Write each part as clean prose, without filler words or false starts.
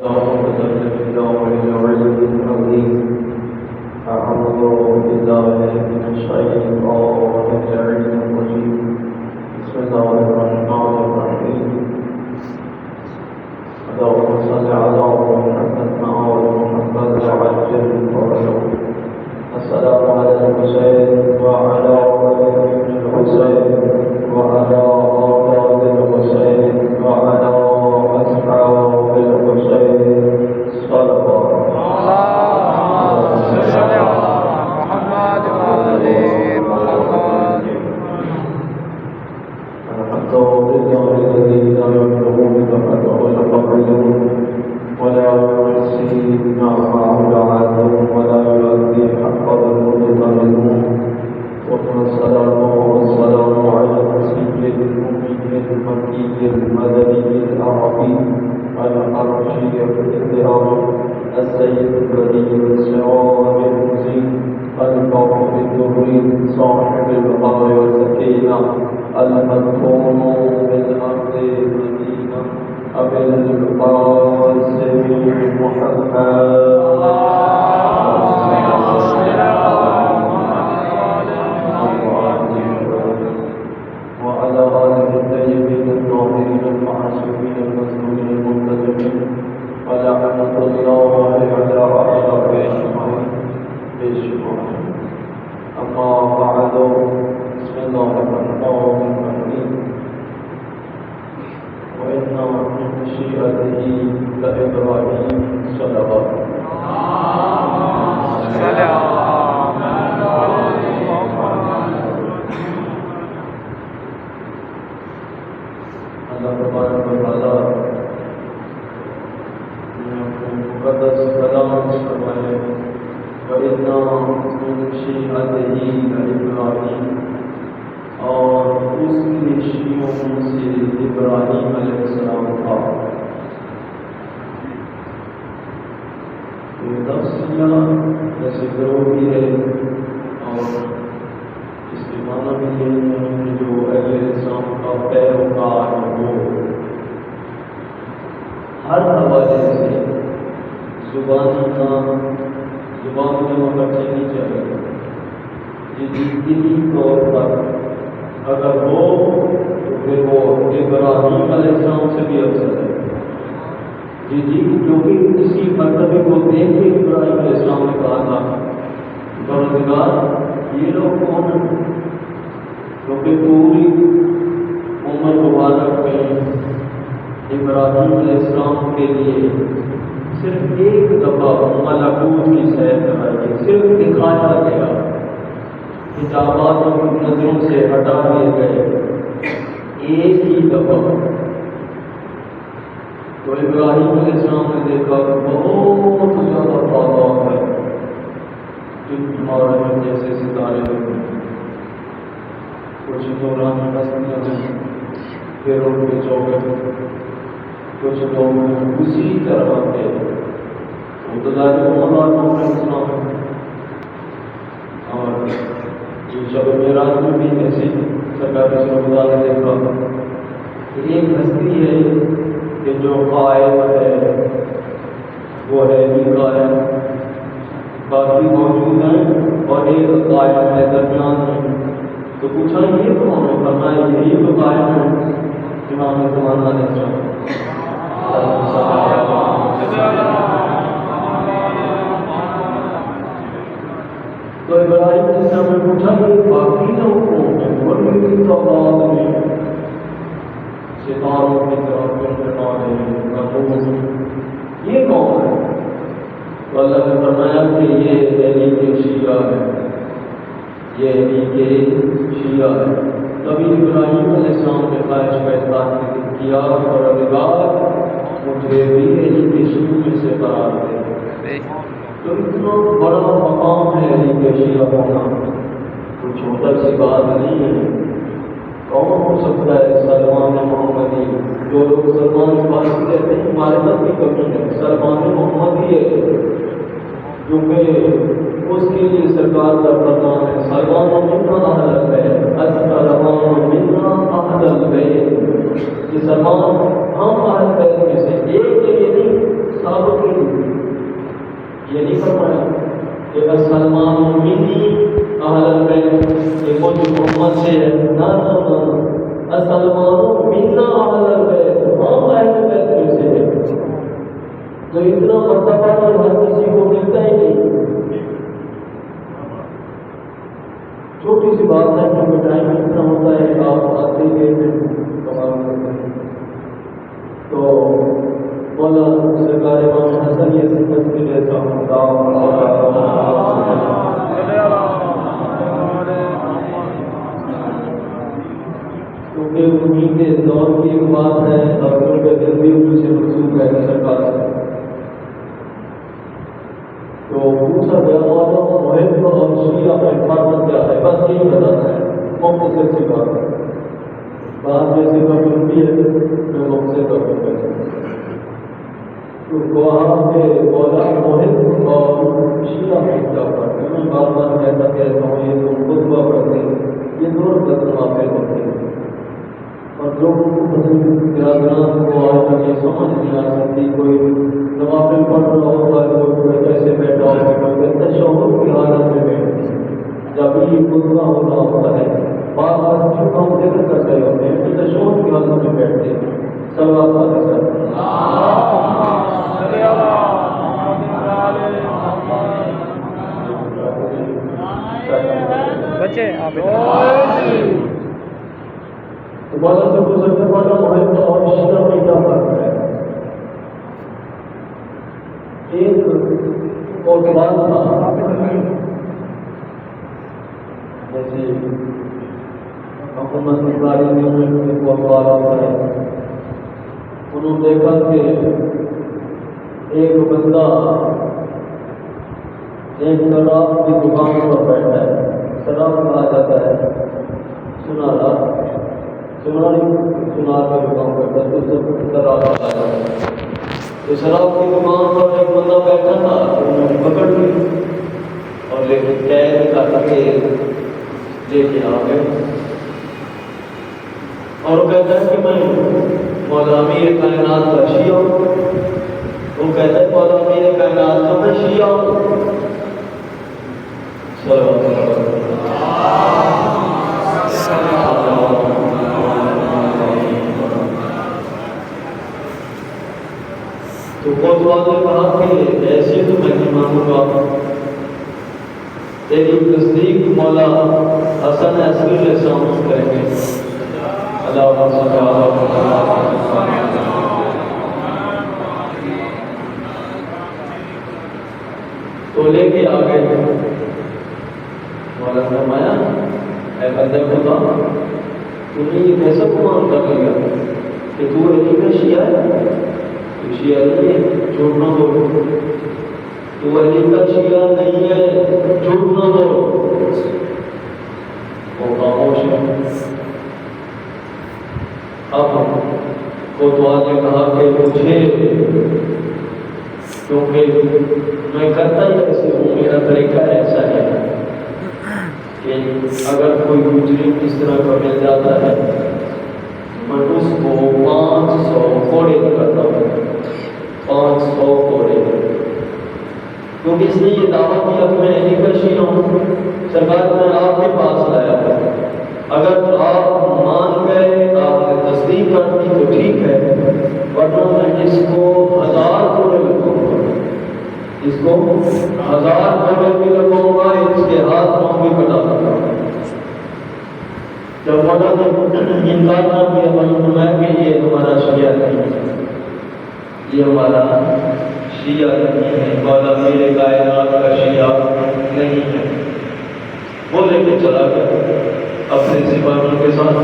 اللهم صل بالله العلي العظيم. أعوذ بالله من الشيطان اللعين الرجيم. بسم الله الرحمن الرحيم. اللهم صل على محمد وآل محمد وعجل فرجه. السلام على الحسين وعلى آل الحسين وعلى أولاد الحسين وعلى أصحاب الحسين صلوات اللهم صل على محمد وآل محمد. الحمد لله الذي لا يبلغ بفقد ولا فقد ولا يحصي نعمه العاد ولا يؤدي حق المتقدم. والصلاة والسلام على السيد المؤمن المكي المدني العربي الحرشي الإكرام السيد البديع السراج المزين الفاضل الدهري صاحب البقاء والسكينة المدفون بالأرض المدينة أبي القاسم محمد وعلى آله الطيبين الطاهرين المعصومين المسلمين المنتجبين ولعنة الله على أعدائهم بالشكر. أما بعد، بسم الله الرحمن الرحيم. وإن من شيعته لإبراهيم صلوات اللہ تبارک و تعالیٰ نے اپنے مقدس کلام سے فرمایا وَإِنَّ مِن شِيعَتِهِ لَإِبْرَاهِيمَ، اور اس کے شیعوں سے ابراہیم علیہ السلام تھا. یہ تفصیلہ ایسے ضروری ہے اور اس کے معنی بھی یہ ہے کہ جو اہل اسلام کا پیروکار ہو ہر حوالے سے زبان میں مکٹھی نہیں چاہیے. یہ دلی طور پر اگر ہو تو پھر وہ ابراہیم علیہ السلام سے بھی افضل ہے. جی جو کہ اسی مرتبے کو دیکھ کے ابراہیم علیہ السلام نے کہا تھا پروردگار یہ لوگ کون ہیں؟ کیونکہ پوری عمر مبارک میں ابراہیم علیہ السلام کے لیے صرف ایک دفعہ ملکوت کی سیر کرائی گئی، صرف دکھایا گیا، حجابات کی نظروں سے ہٹا دیے گئے ایک ہی دفعہ. تو ابراہیم علیہ السلام نے دیکھا کہ بہت زیادہ تعداد ہے اور جیسے ستارے ہوتے ہیں، کچھ دوران ہستیاں ہیں پھر ان کے چوکٹ، کچھ لوگ اسی طرح کے اسلام اور شب معراج میں بھی ایسی سرکار رسول اللہ نے دیکھا ایک ہستی ہے کہ جو قائم ہے وہ ہے قائم، باقی موجود ہیں اور ایک قائم ہے درمیان میں. تو پوچھا یہ کون ہے؟ فرمایا یہی تو قائم ہے امام زمانہ علیہ السلام. تو ابراہیم علیہ السلام نے پوچھا یہ باقی لوگ کون ہیں؟ بڑی تعداد میں ستاروں کی طرف یہ کون ہے؟ تو اللہ نے فرمایا کہ یہ علی کے شیعہ ہے، یہ علی کے شیعہ ہے. تبھی ابراہیم علیہ السلام نے خواہش کا اظہار کیا پروردگار مجھے بھی علی کے شیعوں میں سے قرار دے. تو اتنا بڑا مقام ہے علی کے شیعہ ہونا، کوئی چھوٹا سی بات نہیں ہے. کون ہو سکتا ہے سلمان محمدی؟ جو لوگ سلمان فارسی کہتے ہیں ہمارے پاس بھی کمی ہے. سلمان محمدی ہے جو کہ اس کے لیے سرکار کا فرمان ہے سلمان منا اہل بیت السلمان منا اہل بیت. یہ سلمان ہم اہل بیت میں سے ایک کے لیے نہیں یہ نہیں فرمایا کہ سلمان منی اہل البیت یہ کچھ محمد سے ہے، نہ سلمان منا اہل البیت، ہم اہل بیت میں سے ہے. تو اتنا مرتبہ تو ہر کسی کو ملتا ہی نہیں. چھوٹی سی بات ہے کہ ٹائم اتنا ہوتا ہے کہ آپ آتے ہی کمال کرتے ہیں. تو مولا سرکار امام حسن یہ سمجھتے لیتا ہوں کیونکہ انہیں کے دور کی ایک بات ہے اور ان کا دل بھی ان سے منسوخ ہے سرکار سے. تو پوچھا گیا مولا محب اور شیعہ کا فرق کیا ہے؟ بس یہی بتانا ہے، مختصر سی بات ہے. بات جیسے کبھی ہوتی ہے میں مختصر کبھی کرتا ہوں. تو وہاں پہ مولا محب اور شیعہ کا کیا فرق ہے؟ میں بار بار کہتا ہوں یہ دو خطبہ پڑھتے ہیں، یہ دونوں بدنوافل ہوتے ہیں اور لوگوں کو برادران کو آج تک یہ سمجھ نہیں آ سکتی. کوئی نوافل پڑھ رہا ہوتا ہے، کوئی کیسے بیٹھا ہوتا ہے، تشہد کی حالت میں بیٹھتے ہیں. جب یہ خطبہ ہو رہا ہوتا ہے بعض مسجد کو ہم ذکر کر رہے ہوتے ہیں تو تشہد کی حالت میں بیٹھتے ہیں. سب آپ بچے آپ تو مولا سے گزرنے والا محب اور شیعہ میں کیا فرق ہے؟ ایک اور بات تھا جیسے حکومت بخاری میں ایک وقت آتا ہے، انہوں نے دیکھا کہ ایک بندہ ایک شراب کی دکان پر بیٹھا ہے. شراب کہا جاتا ہے سنارا کا دکان بیٹھا ہے تو سب شراب کہا جاتا ہے. تو شراب کی دکان پر ایک بندہ بیٹھا تھا، انہوں نے پکڑ لی اور قید کر کے لے کے آ گئے اور وہ کہتا ہے کہ میں مولا امیر کائنات کا شیعہ ہوں. وہ کہتا ہے مولا امیر کائنات کا میں شیعہ ہوں. تو کوتوال نے کہا کہ ایسے تو میں نہیں مانوں گا، تیری تصدیق مولا حسن عسکری علیہ السلام کریں گے. تو لے کے آ گئے. مولا نے فرمایا اے بندے خدا تمہیں یہ کیسا گمان کر لیا کہ تو علی کا شیعہ ہے؟ تو شیعہ نہیں ہے، جھوٹ نہ بولو. تو علی کا شیعہ نہیں ہے، جھوٹ نہ بولو. وہ خاموش ہے. اب کوتوال نے کہا کہ مجھے کیونکہ میں کرتا ہی ایسے ہوں، میرا طریقہ ایسا ہے کہ اگر کوئی مجرم اس طرح کا مل جاتا ہے میں اس کو 500 کوڑے کرتا ہوں. 500 کوڑے. کیونکہ اس نے یہ دعویٰ کیا کہ میں علی کا شیعہ ہوں. سرکار نے آپ کے پاس لایا ہے، اگر آپ مان گئے، آپ نے تصدیق کر دی تو ٹھیک ہے، ورنہ میں اس کو 1000 کوڑے لگاؤں گا. اس کو 1000 کوڑے بھی لگاؤں گا، اس کے ہاتھ پاؤں بھی کٹا دوں گا. جب مولا نے انکار نہ کیا معلوم ہے کہ یہ ہمارا شیعہ نہیں ہے، یہ ہمارا شیعہ نہیں ہے، مولا میرے کائنات کا شیعہ نہیں ہے. وہ لے کے چلا گیا اپنے سپاہیوں کے ساتھ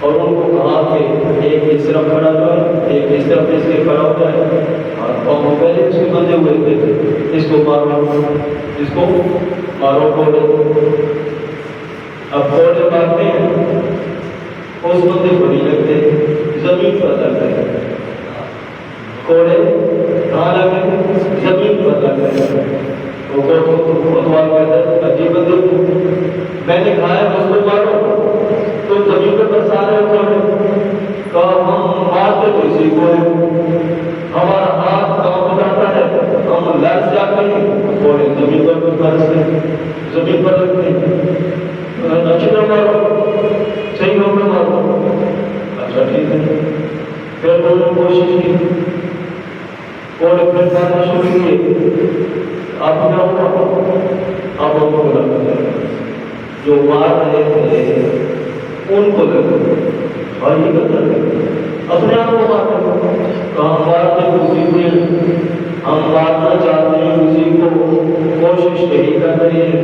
اور ان کو کہا کہ ایک اس طرف کھڑا کر، ایک اس طرف اس کے کھڑا ہو جائے. اور پہلے اس کے بندے ہوئے تھے، اس کو مارو، اس کو مارو کوڑے. اب کوڑے مارتے ہیں اس بندے کو نہیں لگتے، زمین پر لگ گئے. کوڑے کہاں لگے؟ زمین پر لگ گئے. کوتوال کہتا ہے عجیب بندے، میں نے کہا ہے اس کو مارو تو زمین پہ برسا رہے کوڑے. کہا ہم مارتے تو اسی کو ہے، ہمارا ہاتھ کام بتاتا ہے، ہم لڑ جاتے گھر سے زمین پر رکھ دیں، اچھی طرح مارو، صحیح ہو کر مارو، اچھا ٹھیک ہے۔ پھر انہوں نے کوشش کی، کوڑے پھر مارنا شروع کیے، آپ کیا ہوا؟ آپ ان کو لگا جو مار رہے تھے ان کو لگا، اور یہ کرتا اپنے آپ کو مارنا، کہاں مارتے کسی کو، ہم مارنا چاہتے ہیں کسی کو، کوشش نہیں کر رہے ہیں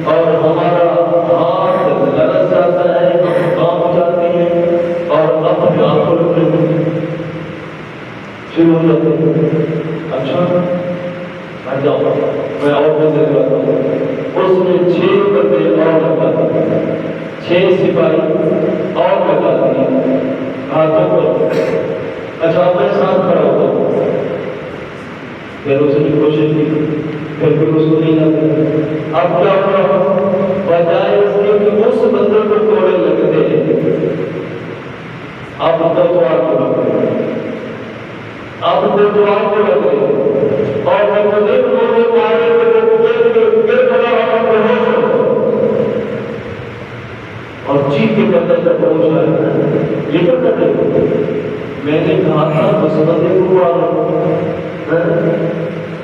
اور ہمارا ہاتھ لڑک جاتا ہے، ہم کام جاتے ہیں اور اپنے آپ کو لگنے شروع ہو جاتے ہیں۔ اچھا ہٹ جاؤ، میں اور بندے لگاتا ہوں۔ اس نے 6 بندے اور لگا دیے، 6 سپاہی اور لگا دیے ہاتھوں پر۔ اچھا میں ساتھ کھڑا ہوتا ہوں، پھر اس نے کوشش کی، پھر بھی اس کو نہیں لگا۔ اب کیا ہوا؟ بجائے اس کے کہ اس بندے کو کوڑے لگتے، اب کوتوال کو لگ گئے، اب کوتوال کو لگ گئے، اور مختلف لوگوں مارے اور چیخ کے کہتا ہے پہنچ آئے، یہ کیا کرتے ہو؟ میں نے کہا تھا بس بندے کو مارا،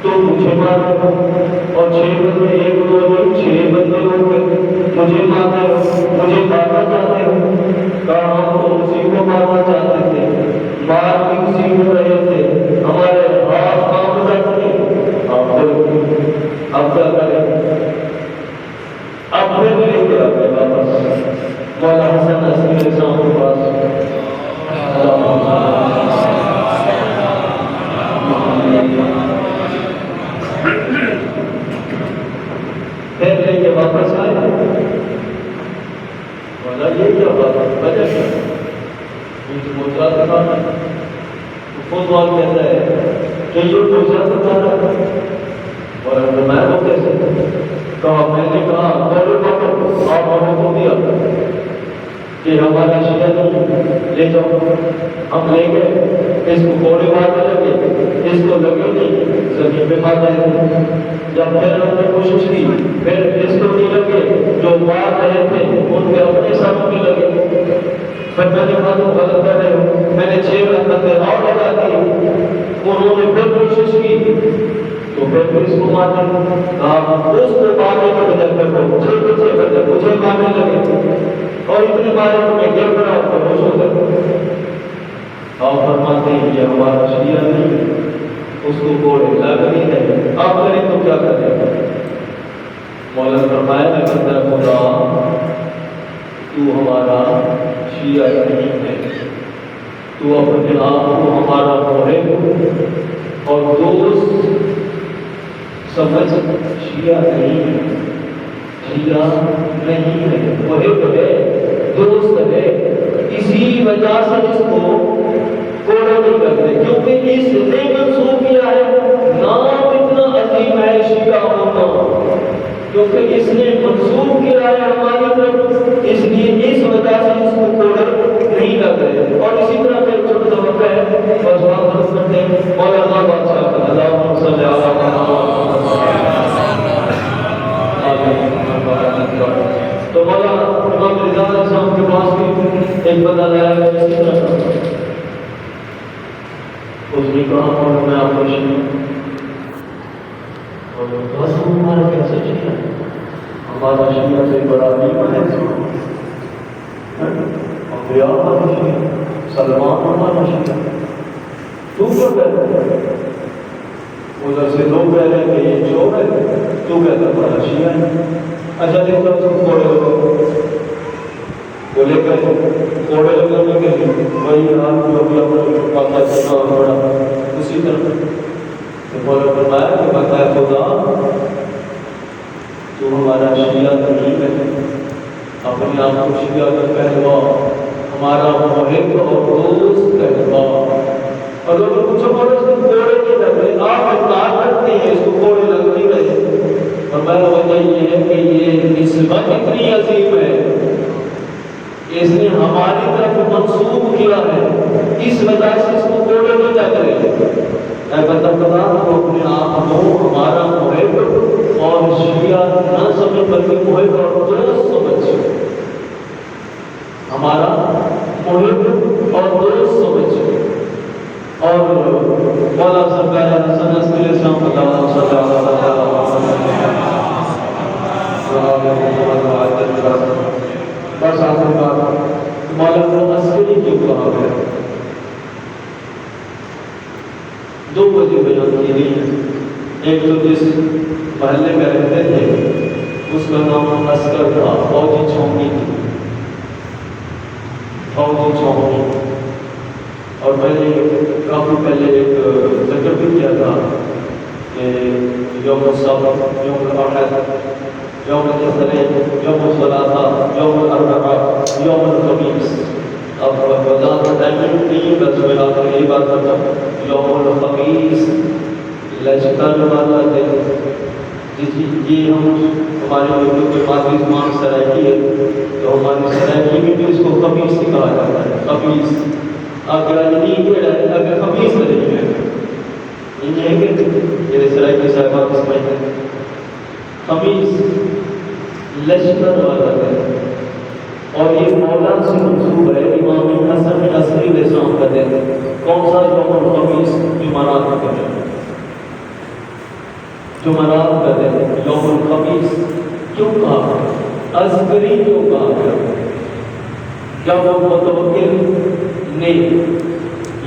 تو مجھے مارا، اور 6 بندے، 1 2 نہیں 6 بندے ہو گئے، مجھے مارتے ہو، مجھے مارنا چاہتے ہو؟ کہا ہم تو اسی کو مارنا چاہتے تھے، مار بھی اسی کو رہے تھے، ہمارے ہاتھ کام کرتے ہیں۔ اب کیا کریں؟ اب پھر لے کے آتے واپس مولا حسن عصری علیہ السلام کے پاس، پھر لے کے واپس آئے، بولا یہ کیا بات ہے، وجہ کیا موجود تھا؟ خود وال کہتا ہے کہ یہ موجود تھا، اور میں وہ کیسے کہا؟ میں نے کہا آپ ہمیں کو دیا کہ ہمارا شیعہ نہیں، لے جاؤ۔ ہم لے گئے، اس کو کوڑے مارنے لگے، اس کو لگے نہیں، زمین پہ مار رہے تھے۔ جب پھر ہم نے کوشش کی، پھر اس کو نہیں لگے، جو مار رہے تھے ان کے اپنے ساتھ بھی لگے، پھر میں نے کہا تم غلط کر رہے ہو، میں نے 6 بندے اور لگا دیے، انہوں نے پھر کوشش کی تو پھر اس کو مارنے، اس کو مارنے کے بجائے پھر 6 بندے مجھے مارنے لگے، اور اتنے مارے تو میں گر پڑا اور ہوش ہو گیا۔ اور فرماتے ہیں یہ ہمارا شیعہ نہیں، اس کو کوڑے لگ نہیں ہے، آپ کریں تو کیا کریں؟ مولا فرمایا میں بندہ خدا تو ہمارا شیعہ نہیں ہے، تو اپنے آپ کو ہمارا محب اور دوست سمجھ، شیعہ نہیں ہے، شیعہ نہیں ہے، محب ہے، دوست ہے، اسی وجہ سے اس کو کوڑا نہیں کرتے، کیونکہ اس نے منسوخ کیا ہے، نام اتنا عظیم ہے شیعہ ہونا، کیونکہ اس نے منسوخ کیا ہے ہماری طرف، اس لیے اس وجہ سے اس کو کوڑا نہیں لگ رہے۔ اور اسی طرح پھر چھوٹا سا واقعہ ہے، بس وہاں فرض کرتے ہیں مولانا بادشاہ کا اللہم صلی علی محمد، تو مولا امام رضا علیہ السلام کے پاس بھی ایک بندہ لایا گیا اسی طرح کا، اس نے کہا میں آپ کو شیعہ، اور بس ہمارا کیسا شیعہ، ہمارا شیعہ سے بڑا نیمہ ہے، انبیاء ہمارا شیعہ، سلمان ہمارا شیعہ، تو کیا کہتا ہے؟ ادھر سے لوگ کہہ رہے ہیں کہ یہ چور ہے، تو کہتا ہے ہمارا شیعہ ہے۔ اچھا دیکھ لو تم کوڑے لگو، وہ لے کر کوڑے لگانے کے لیے وہی حال جو بھی اپنے پاتا چلتا اور بڑا اسی طرح تو مولا فرمایا کہ بتایا خدا تو ہمارا شیعہ نہیں ہے، اپنے آپ کو شیعہ کا کہلوا، ہمارا محب اور دوست کہلوا۔ اور لوگوں کو پوچھو مولا اس کو کوڑے نہیں لگ رہے، آپ انکار کرتے ہیں اس کو کوڑے لگ نہیں رہے، اور میں وجہ یہ ہے کہ یہ نسبت اتنی عظیم ہے، اس نے ہماری طرف منسوب کیا ہے، اس وجہ سے اس کو کوڑے نہیں لگ رہے۔ اے بندہ خدا تو اپنے آپ کو ہمارا محب اور شیعہ نہ سمجھ بلکہ محب اور دوست سمجھ، ہمارا محب اور دوست سمجھ، اور مولا سرکار حسن عسکری السلام اللہ صلی اللہ علیہ وسلم بس آخر بات مولا کو عسکری کیوں کہا گیا؟ دو وجہ بیان کی گئی ہیں۔ ایک تو جس محلے میں رہتے تھے اس کا نام عسکر تھا، فوجی چوکی تھی، فوجی چوکی۔ اور میں نے کافی پہلے ایک ذکر بھی کیا تھا کہ یوم السبت، یوم الاحد، یوم الاثنین، یوم الثلاثاء، یوم الاربعاء، یوم الخمیس۔ اب وضاحت کا ٹائم نہیں، بس میں آپ کو یہی بات کرتا ہوں، یوم الخمیس لشکر والا دن۔ یہ ہمارے اردو کے مادری زبان سرائکی ہے، تو ہماری سرائکی میں بھی اس کو خمیس ہی کہا جاتا ہے، خمیس۔ اگر خمیس نہیں ہے، یہ ہے کہ میرے سرائکی صاحبان سمجھتے ہیں خمیس لشکر والا دن، اور یہ مولا سے منسوب ہے، امام حسن عسکری علیہ السلام کا دن۔ کون سا؟ یوم الخمیس، جمعرات کا دن، جمعرات کا دن یوم الخمیس۔ کیوں کہا عسکری؟ کیوں کہا گیا؟ جب وہ متوکل نے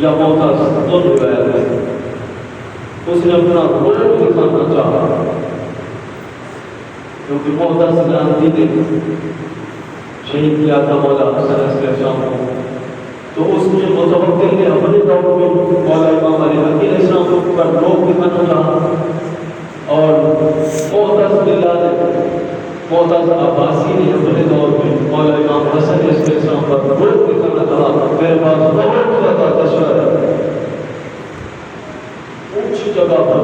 یا معتز دونوں روایت ہے، اس نے اپنا روح دکھانا چاہا، کیونکہ معتز گاندھی نے شہید کیا تھا مولا حسن عسکری علیہ السلام کو، تو اس نے متوکل نے اپنے دور میں مولا امام علی علیہ السلام پر روح دکھانا چاہا، اور معتز بلّہ نے، معتز عباسی نے اپنے دور میں مولا امام حسن عسکری علیہ السلام پر روح دکھانا چاہا۔ میرے پاس بہت زیادہ دشوار ہے، اونچی جگہ پر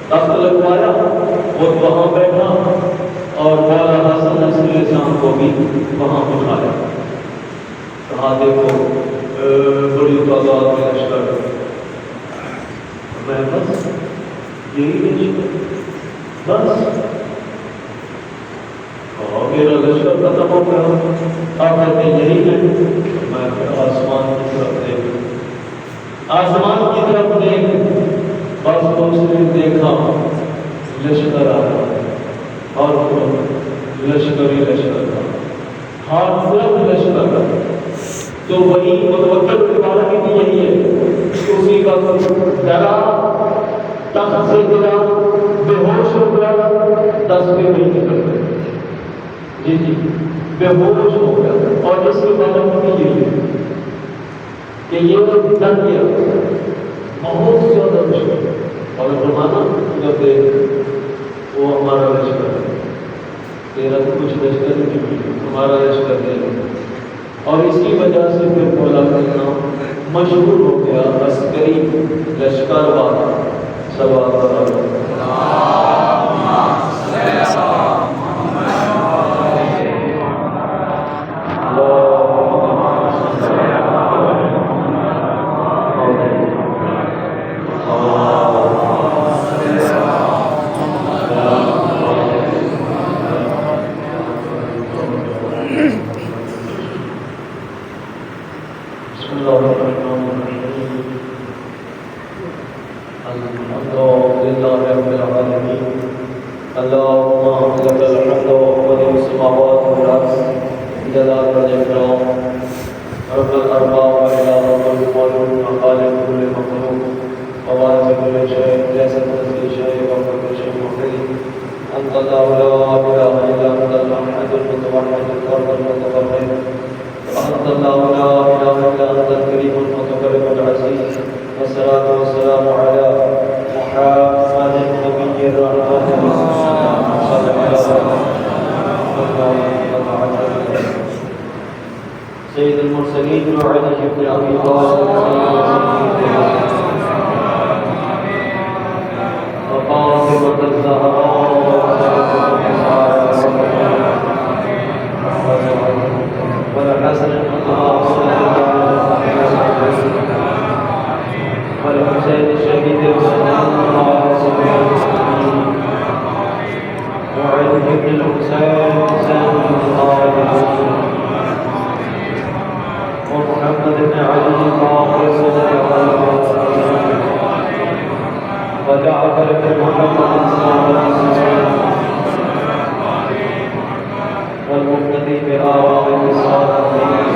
تخت لگوایا، خود وہاں بیٹھا اور مولا حسن عسکری علیہ السلام کو بھی وہاں بٹھایا۔ کہا دیکھو بڑی تعداد میں لشکر، میں بس یہی نہیں، بس میرا لشکر ختم ہو گیا، آپ کہتے ہیں یہی ہے؟ میں آسمان کی طرف دیکھ، آسمان کی طرف دیکھ، بس اس نے دیکھا لشکر آ رہا ہے، اور لشکر ہی لشکر تھا، ہاتھ طرف لشکر تھا۔ تو وہی متوکل کے بارے میں بھی یہی ہے، اسی کا ڈرا، تخت سے گرا، بے ہوش ہو گیا، تصویر نہیں نکل گئی، جی بے ہوش ہو گیا۔ اور اس کے بارے میں بھی یہی ہے کہ یہ ڈر گیا، بہت زیادہ لشکر، اور فرمانا جب وہ ہمارا لشکر ہے، تیرا تو کچھ لشکر نہیں، ہمارا لشکر ہے۔ اور اس کی وجہ سے پھر مولا کا نام مشہور ہو گیا، عسکری لشکر والا۔ سید المرسلین وعلی ابن ابی طالب وفاطمة الزهراء والحسن والحسين الشهيد وجعفر بن محمد الصادق والمقتدي بآراء الصالحين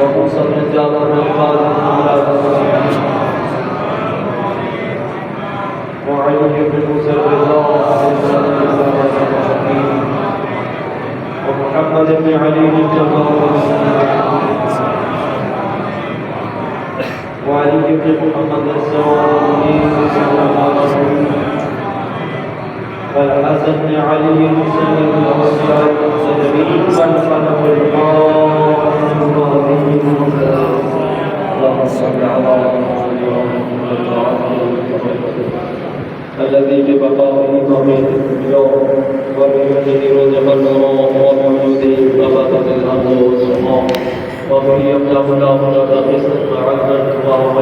وموسى بن جابر القادم على وعلي بن موسى الرضا ومحمد بن علي الجبار وعلي بن محمد الزواني والحسن بن علي المسلم والصالح المسلمين والخلف القائم اللهم صل على الذي ببقائه قبيل اليوم وبوجهه رزق النور وبوجوده نبتت الارض والسماء وبه يملا الله لك قسط علما وهو